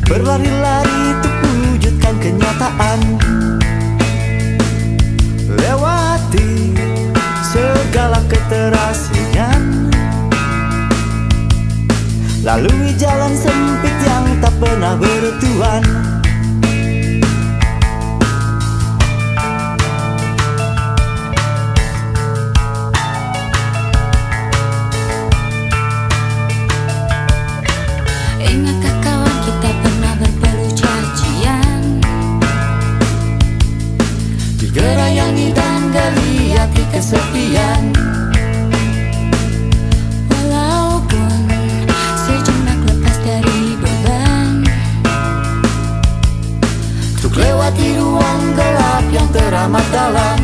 berlari-lari untuk wujudkan kenyataan, lewati segala keterasingan, lalui jalan sempit yang tak pernah bertuan. Ingatkah kawan kita pernah berpeluh cacian, digerayangi dan geliat di kesepian. Walaupun sejenak lepas dari beban, untuk lewati ruang gelap yang teramat dalam.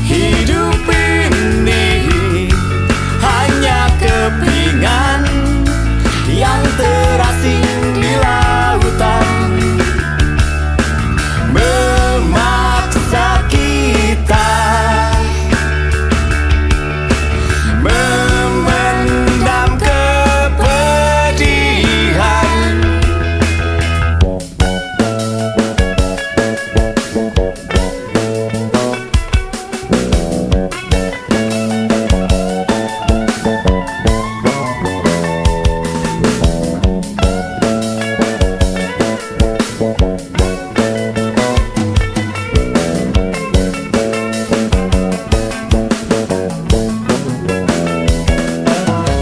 Hidup ini hanya kepingan yang terasing di lautan, memaksa kita memendam kepedihan.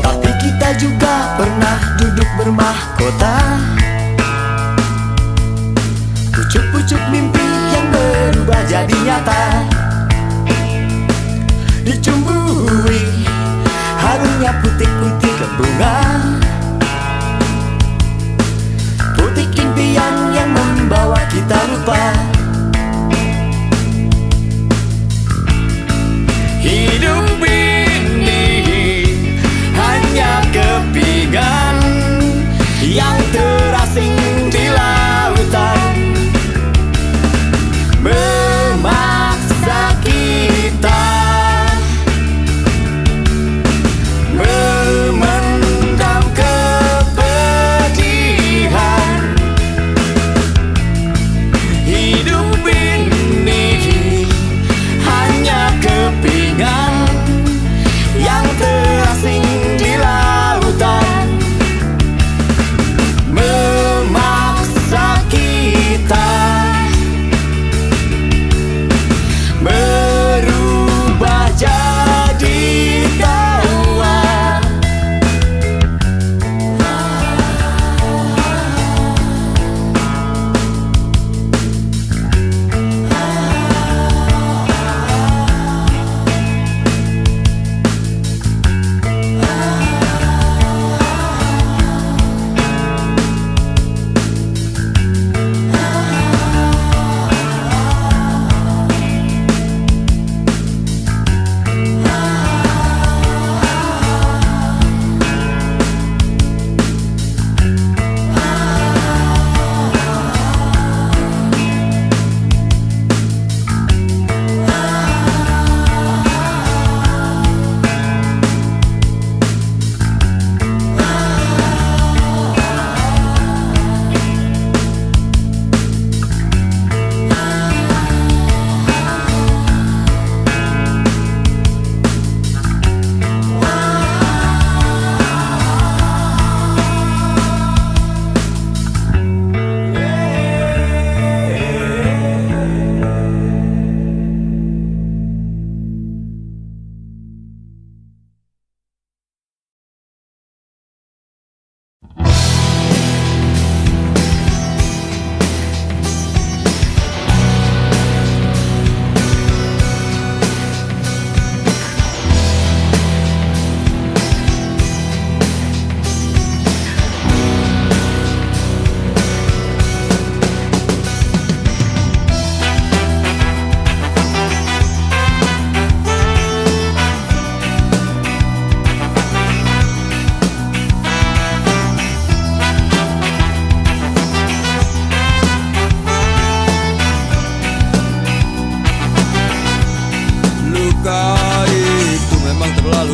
Tapi kita juga pernah duduk bermahkota, pucuk-pucuk mimpi yang berubah jadi nyata, dicumbui harumnya putik-putik bunga, putik impian yang membawa kita lupa. Hidup ini hanya kepingan yang terasing di lautan, memaksa kita memendam kepedihan. Hidup ini hanya kepingan yang terasing di lautan, memaksa kita berubah jadi tawa.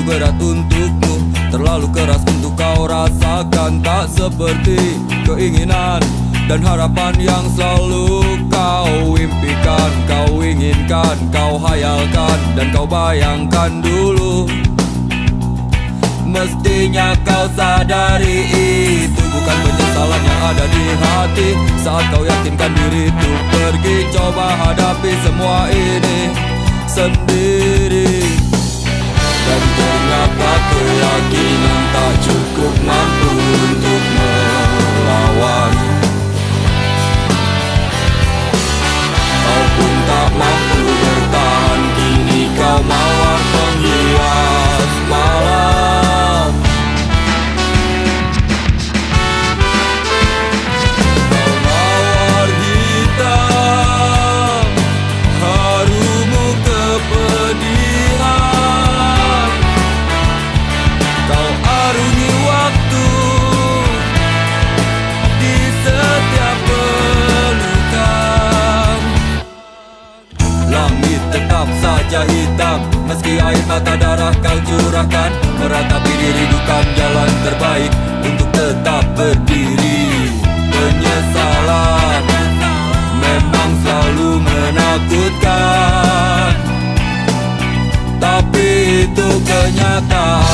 berat untukmu, terlalu keras untuk kau rasakan tak seperti keinginan dan harapan yang selalu kau impikan, kau inginkan, kau hayalkan, dan kau bayangkan dulu. Mestinya kau sadari itu bukan penyesalan yang ada di hati. Saat kau yakinkan diri untuk pergi, coba hadapi semua ini sendiri. Dan ternyata keyakinan tak cukup mampu untuk melawan. Kau pun tak mampu bertahan, kini kau mawar penghias malam. Kau mawar hitam, harumu kepedihan. Kau arungi waktu di setiap pelukan. Langit tetap saja hitam, meski air mata darah kau curahkan. Meratapi diri bukan jalan terbaik untuk tetap berdiri. Penyesalan memang selalu menakutkan, tapi itu kenyataan.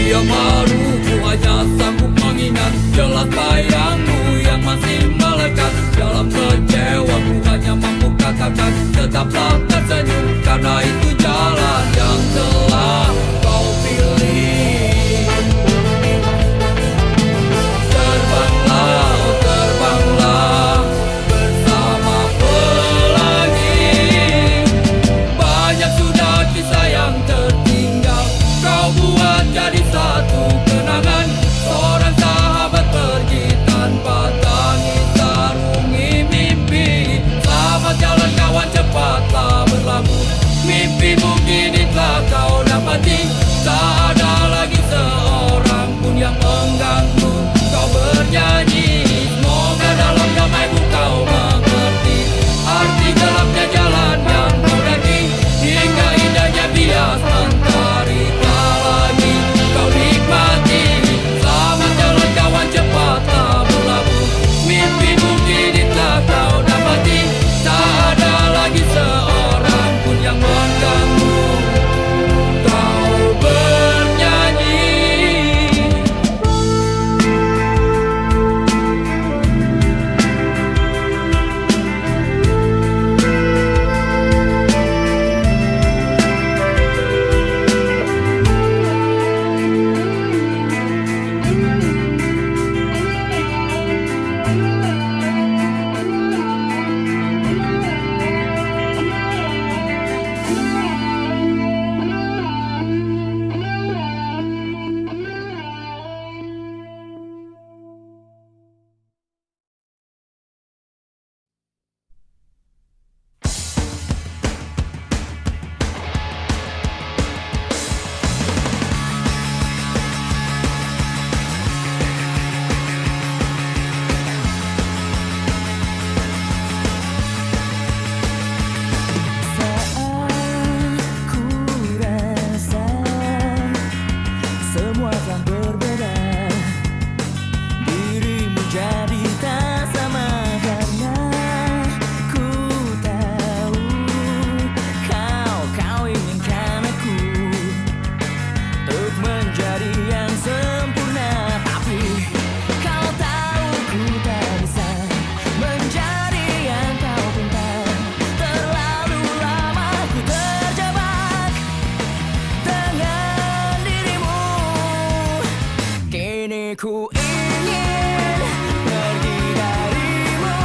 Yang malu ku hanya sanggup mengingat jelas bayangmu yang masih melekat. Dalam kecewa ku hanya mampu katakan tetaplah tersenyum, karena itu jalan yang telah kau pilih. Terbanglah, terbanglah bersama pelangi. Banyak sudah kisah yang tertinggal, kau buat jadi satu kenangan. Seorang sahabat pergi tanpa tangis sarungi mimpi. Selamat jalan kawan, cepatlah berlabuh. Mimpimu kini telah kau dapati. Tak ada lagi seorang pun yang mengganggu kau bernyanyi. Semoga dalam damaimu kau mengerti arti gelapnya jalan yang kau daki. Hingga indahnya bias mentari tak lagi kau nikmati. Selamat jalan kawan, cepatlah berlabuh. Mimpimu kini telah kau dapati. Tak ada lagi seorang pun yang mengganggu kau bernyanyi. Semua telah berbeda, dirimu jadi tak sama. Karena ku tahu kau inginkan aku untuk menjadi yang sempurna. Tapi kau tahu ku tak bisa menjadi yang kau pinta. Terlalu lama ku terjebak dengan dirimu. Kini ku ingin pergi darimu.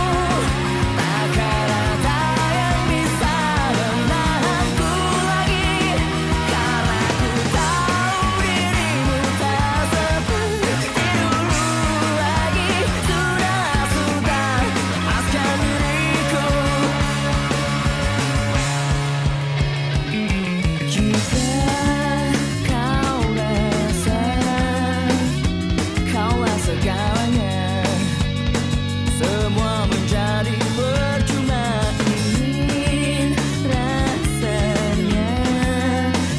Takkan ada yang bisa menahanku lagi. Karena ku tahu dirimu tak seperti dulu lagi. Sudah lepaskan diriku. Jika kau rasa kaulah segalanya, semua menjadi percuma. Ingin rasanya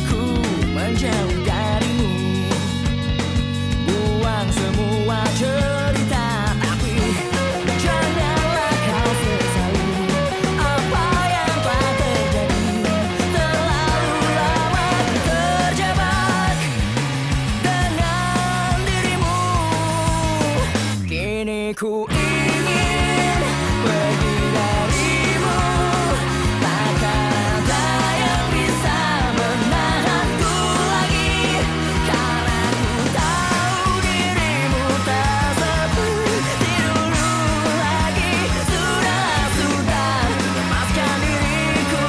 ku menjauh darimu, buang semua cerita. Tapi janganlah kau sesali apa yang telah terjadi. Terlalu lama ku terjebak dengan dirimu. Kini ku ingin pergi darimu. Takkan ada yang bisa menahanku lagi. Karena ku tahu dirimu tak seperti dulu lagi. Sudah lepaskan diriku.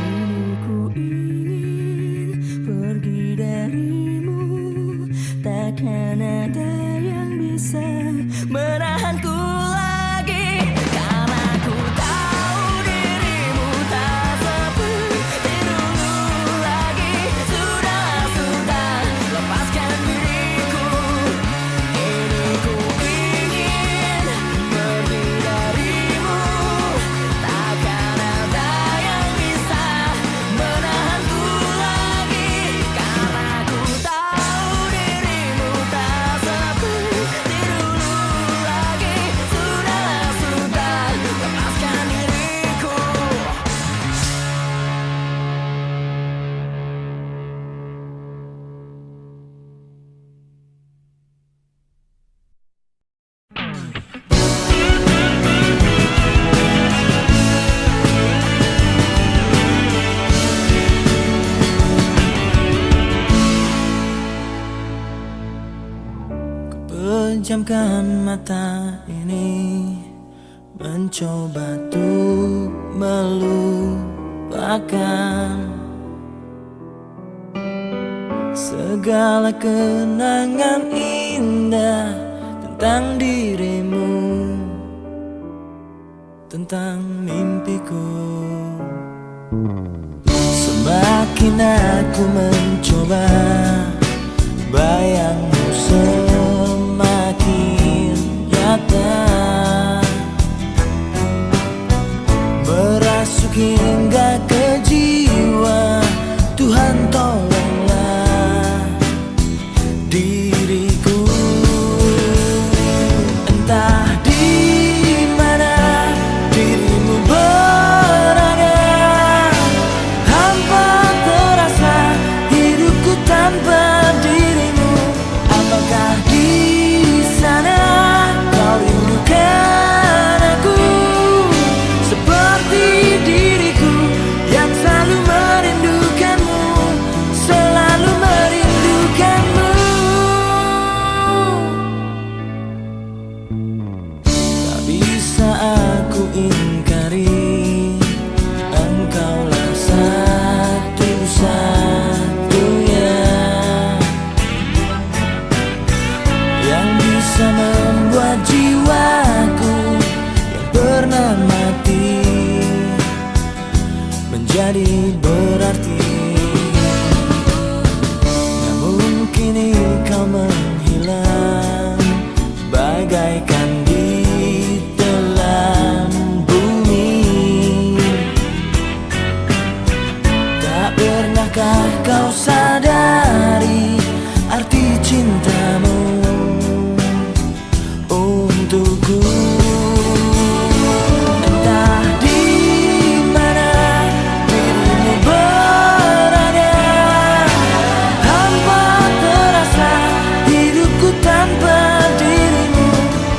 Kini ku ingin pergi darimu. Takkan ada yang bisa menahanku lagi. Karena ku tahu dirimu tak seperti dulu lagi. Sudah lepaskan diriku. Pejamkan mata ini, mencoba untuk melupakan segala kenangan indah tentang dirimu, tentang mimpiku. Semakin aku mencoba, bayangmu semakin nyata, merasuk hingga ke jiwa. Tuhan tolonglah diriku. Entah di mana dirimu berada, hampa terasa hidupku tanpa dirimu. Apakah di sana kau rindukan aku seperti diriku yang selalu merindukanmu, selalu merindukanmu. Tak bisa aku ingkari, engkaulah satu-satunya yang bisa membuat jiwaku yang pernah mati menjadi berarti. Namun kini kau menghilang bagaikan di telan bumi. Tak pernahkah kau sadari arti cintamu untukku? Entah di mana dirimu berada, hampa terasa hidupku tanpa dirimu.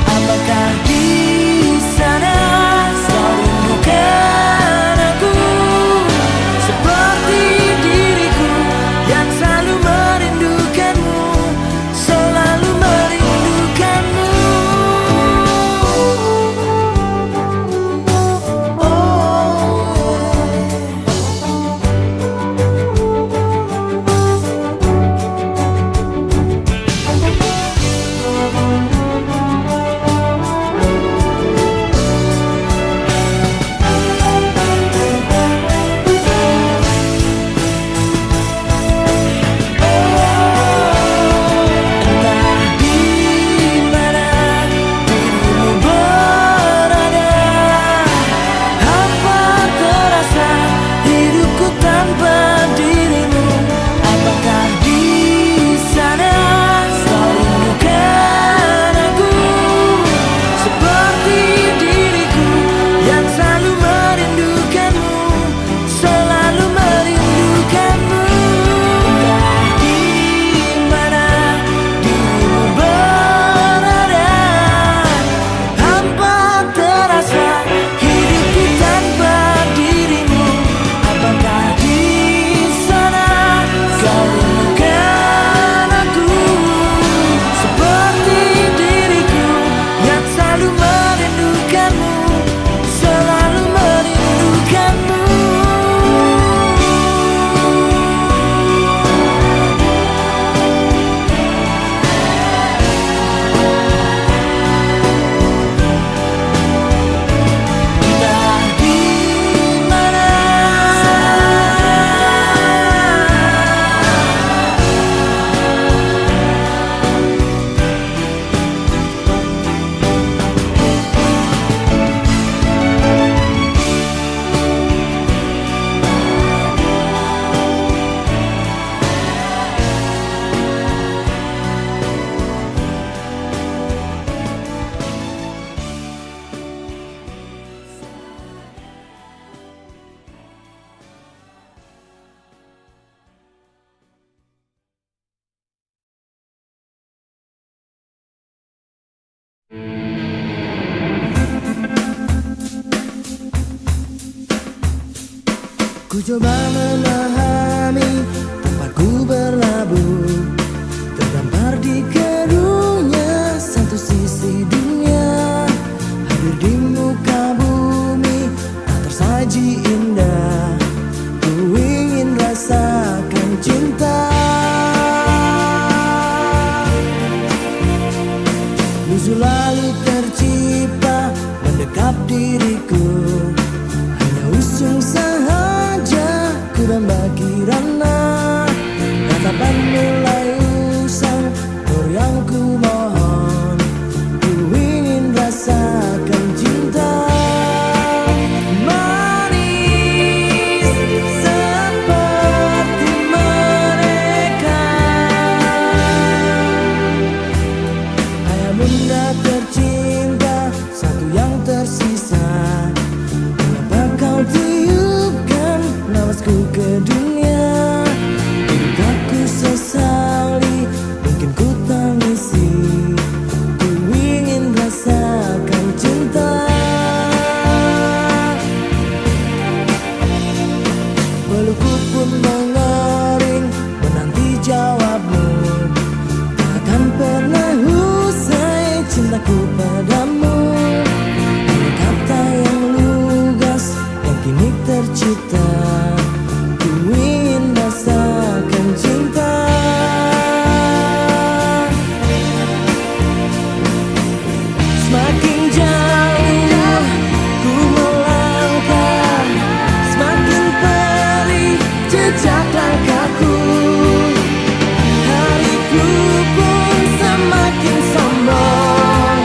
Apakah di sana kau rindukan aku seperti diriku yang selalu merindukanmu, selalu merindukanmu. Entah di mana dirimu berada, hampa terasa hidupku tanpa dirimu. Apakah di sana kau rindukan aku seperti diriku yang selalu merindukanmu, selalu merindukanmu. Entah di mana dirimu berada, hampa terasa hidupku tanpa dirimu. Apakah di sana kau rindukan aku seperti diriku yang selalu merindukanmu, selalu merindukanmu. Entah di mana. Ku coba memahami tempatku berlabuh, terdampar di kerunya satu sisi. selalu tercipta mendekap diriku. Hanya usung saja ku dan kirana tatapan mulai usang. Nur yang ku mohon, ku ingin rasakan cinta manis seperti mereka. Ayah bunda tercinta, satu yang tersisa. Mengapa kau tiupkan nafasku ke dunia? Hidup aku sesali, mungkin ku tangisi. Ku ingin rasakan cinta. Pelukku pun mengering menanti jawabmu. Takkan pernah usai cintaku padamu. Hanya kata yang lugas yang kini tercipta. Ku ingin rasakan cinta. Semakin jauh ku melangkah, semakin perih jejak langkahku. Hariku pun semakin sombong,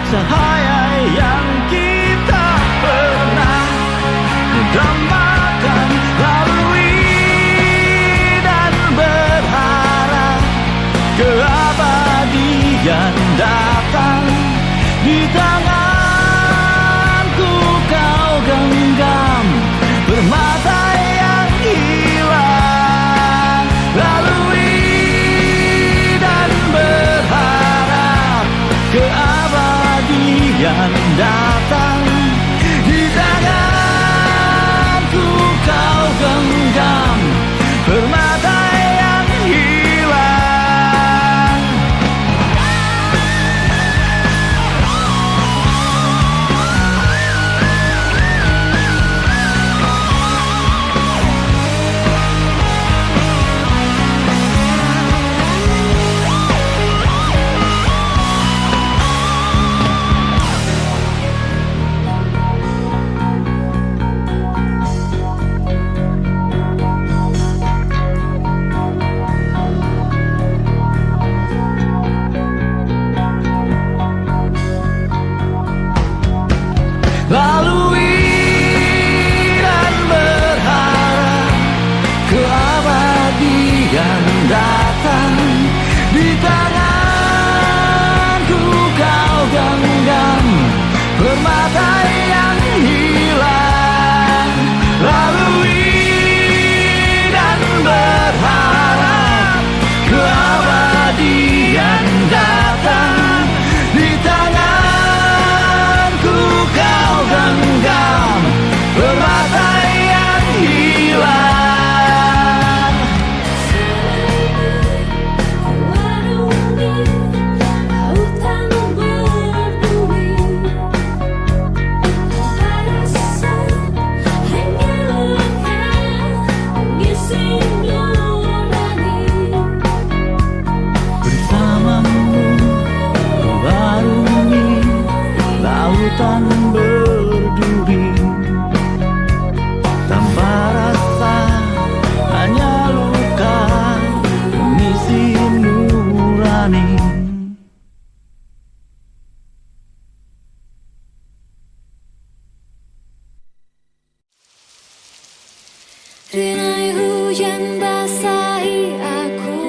cahaya yang kita pernah dambakan, lalui dan berharap keabadian datang. Di tanganku kau genggam permata yang hilang, lalui dan berharap keabadian datang. Di tanganku kau genggam permata yang hilang. Lalui dan berharap keabadian datang. Di tanganku kau genggam permata yang hilang, lalui dan berharap keabadian datang. Di tanganku kau genggam permata yang hilang. Warungi lautan berduri, tanpa rasa hanya luka mengisi nurani. Bersamamu mewarungi lautan berduri, tanpa rasa hanya luka mengisi nurani. Rinai hujan basahi aku,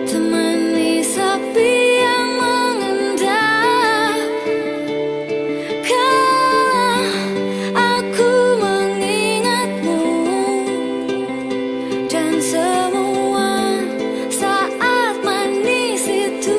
temani sepi yang mengendap. Kala aku mengingatmu dan semua saat manis itu.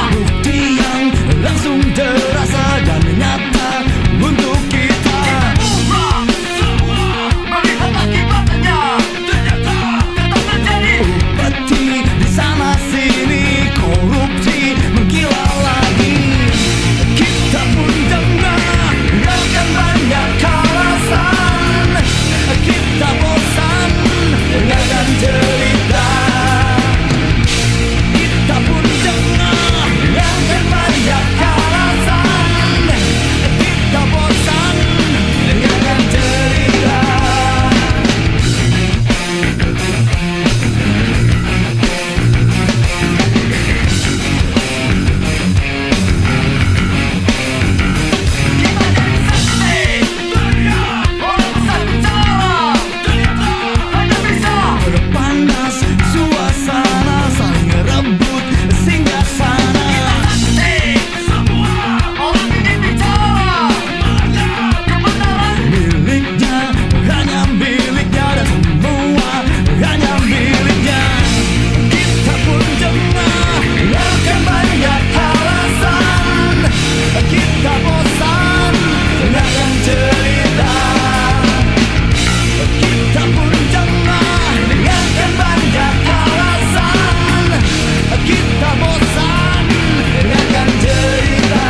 Bukti yang langsung terasa dan nyata untuk kita. Upeti di sana sini, korupsi menggila lagi. Kita pun dengar akan banyak alasan. Kita bosan dengan cerita. Kita pun dengar akan banyak alasan. Kita bosan dengan cerita. Panas suasana, saling rebut singgasana. Miliknya, hanya miliknya, dan semua hanya miliknya. Kita pun dengar akan banyak alasan. Kita bosan dengan cerita. Kita pun dengar akan banyak alasan. Kita bosan dengan cerita.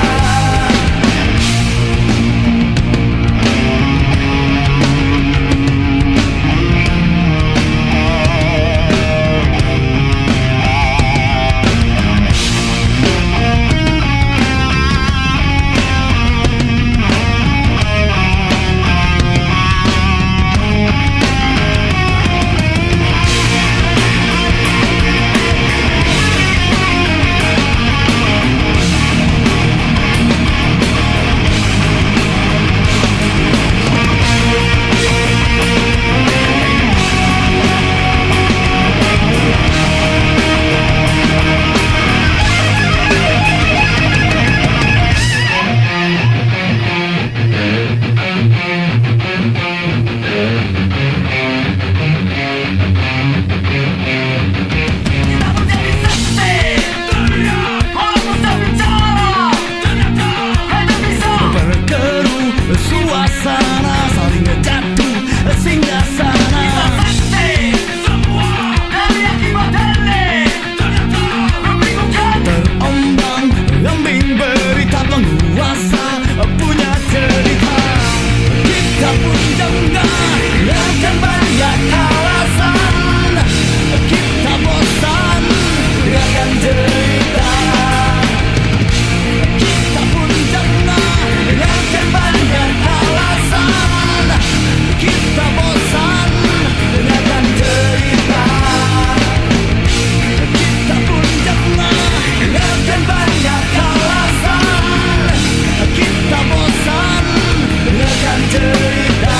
Berkeruh suasana, saling jatuh singgasana. Terombang ambing berita, penguasa punya cerita. Kita pun dengar akan banyak alasan. Kita bosan dengan cerita. Kita pun dengar akan banyak alasan. Kita bosan dengan cerita. Kita pun dengar akan banyak alasan. Kita bosan dengan cerita.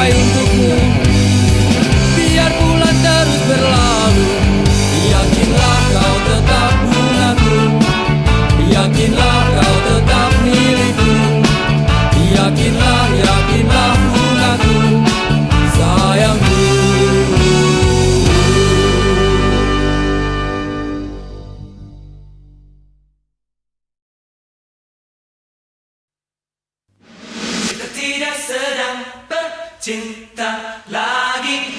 sampai untukmu. Biar bulan terus berlalu, yakinlah kau tetap bungaku. Yakinlah kau tetap milikku. Yakinlah, yakinlah bungaku, sayangku. Kita tidak sedang bercinta lagi.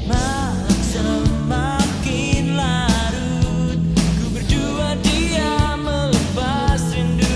Malam semakin larut, ku berdua diam melepas rindu.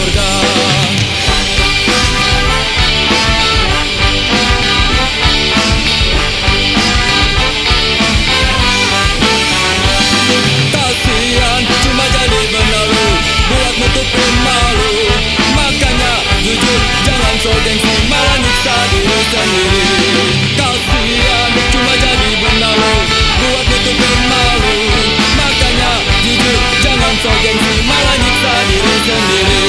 surga. Kasihan cuma jadi benalu, buat nutupin malu. Makanya jujur jangan so gengsi, malah nyiksa diri sendiri. Kasihan cuma jadi benalu, buat nutupin malu. Makanya jujur jangan so gengsi, malah nyiksa diri sendiri.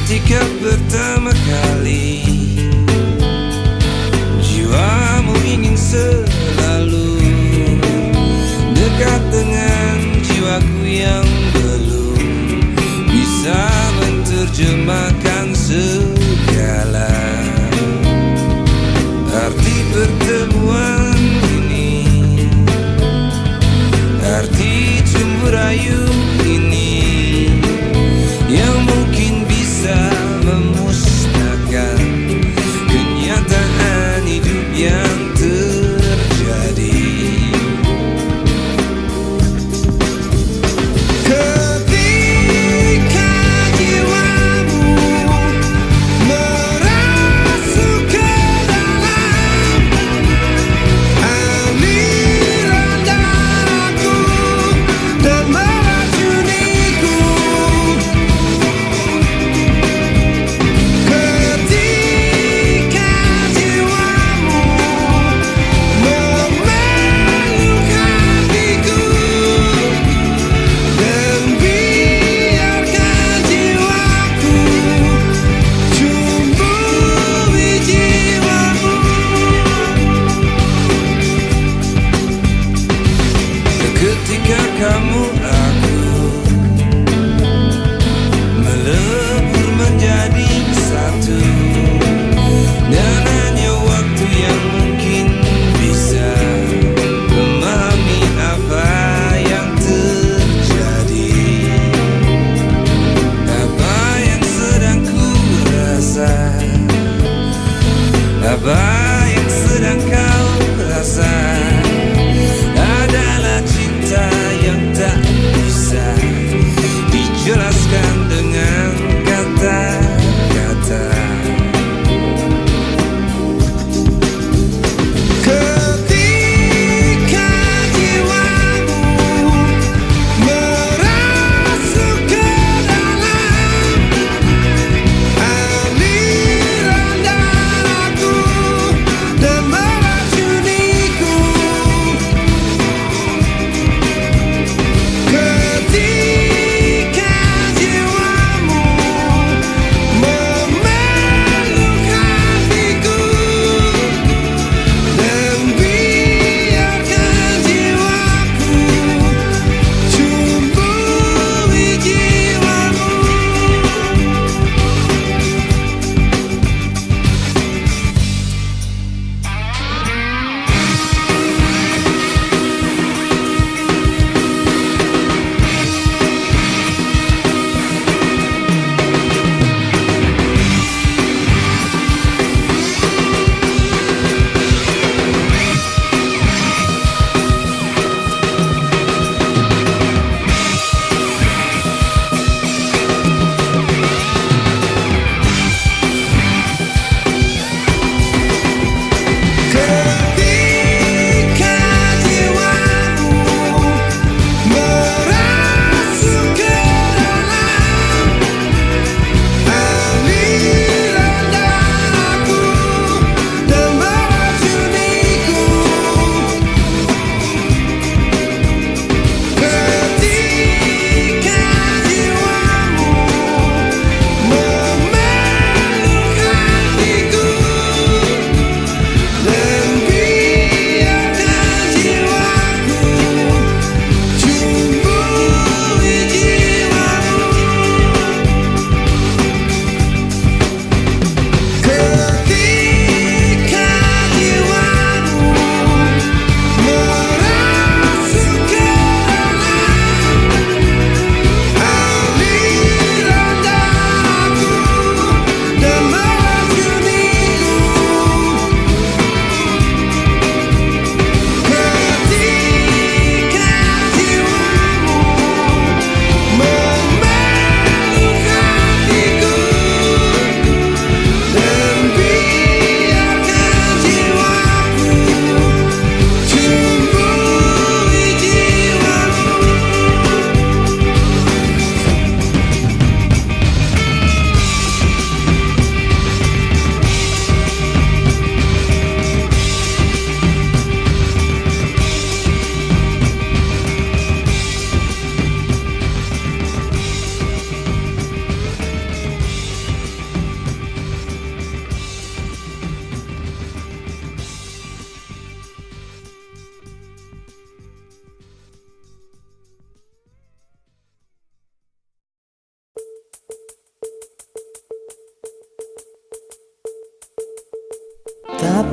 ketika pertama kali jiwamu ingin selalu dekat dengan jiwaku yang belum bisa menerjemahkan segala arti pertemuan ini, arti cumbu rayu ini yang mungkin bisa memusnahkan kenyataan hidup yang terjadi. Ketika jiwamu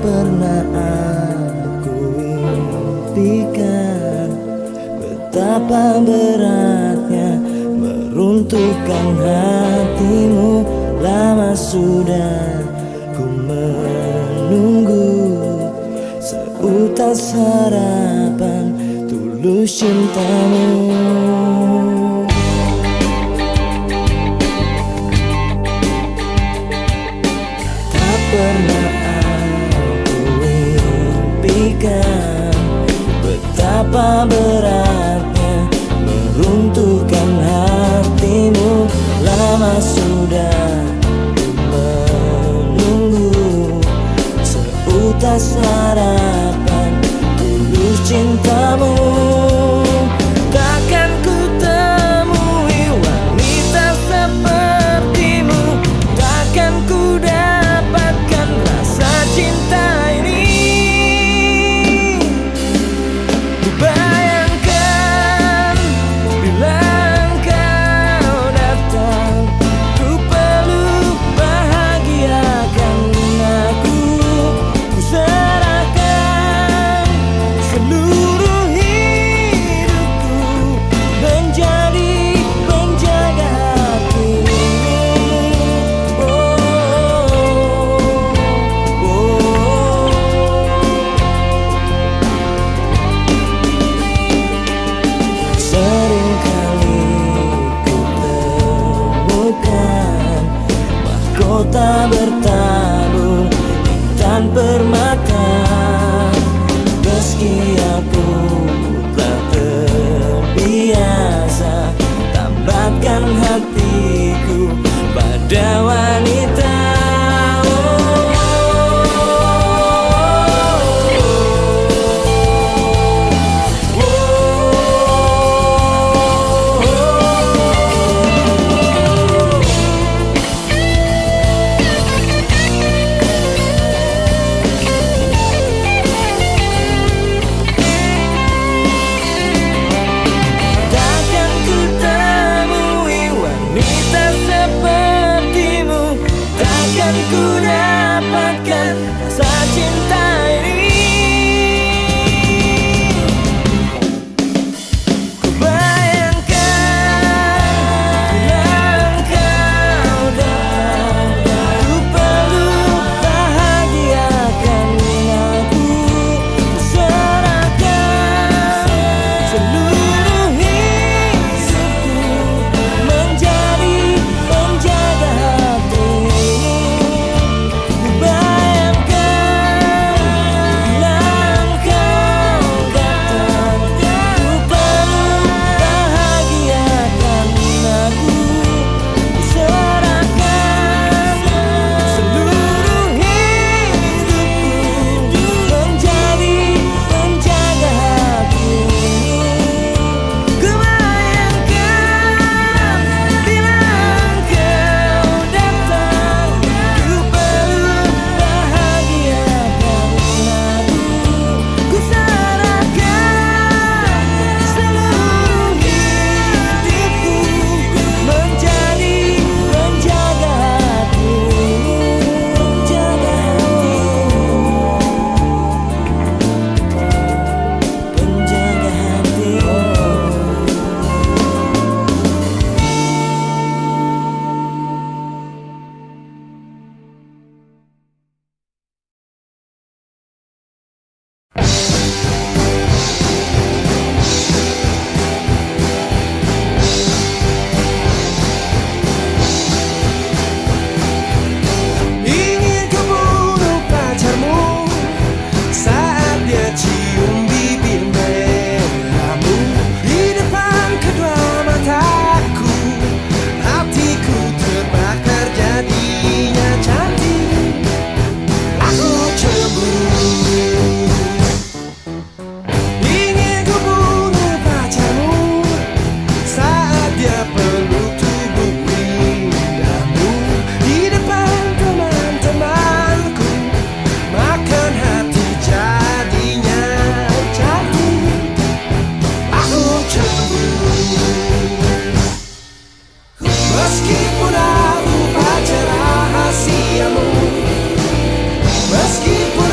pernah aku impikan betapa beratnya meruntuhkan hatimu. Lama sudah ku menunggu seutas harapan tulus cintamu. Tak pernah aku impikan betapa beratnya meruntuhkan hatimu. Lama sudah menunggu seutas harapan tulus cintamu. Takkan ku temui wanita sepertimu, takkan ku dapatkan rasa cinta ini. Ku bayangkan bila engkau datang, ku peluk bahagiakan aku. Ku serahkan seluruh hidupku menjadi penjaga hatimu. Seringkali ku temukan mahkota bertabur intan permata. Meski aku tak terbiasa tambatkan hatiku pada wanita. Takkan ku temui wanita sepertimu, takkan ku dapatkan rasa cinta ini. Ku bayangkan bila engkau datang, ku peluk bahagiakan aku. Ku serahkan seluruh hidupku menjadi penjaga hatimu. Ku bayangkan bila engkau datang, ku peluk bahagiakan aku. Ku serahkan seluruh hidupku menjadi penjaga hatimu. Ku bayangkan bila engkau datang, ku peluk bahagiakan aku. Ku serahkan seluruh hidupku menjadi penjaga hatimu. Penjaga hatimu, penjaga hatimu. Ingin ku bunuh pacarmu saat dia cium bibir merahmu di depan kedua mataku. Hatiku terbakar jadinya cantik. Aku cemburu. Ingin ku bunuh pacarmu saat dia peluk tubuh indahmu di depan teman-temanku. Makan hati jadinya cantik. Aku cemburu. Meskipun aku pacar rahasiamu, meskipun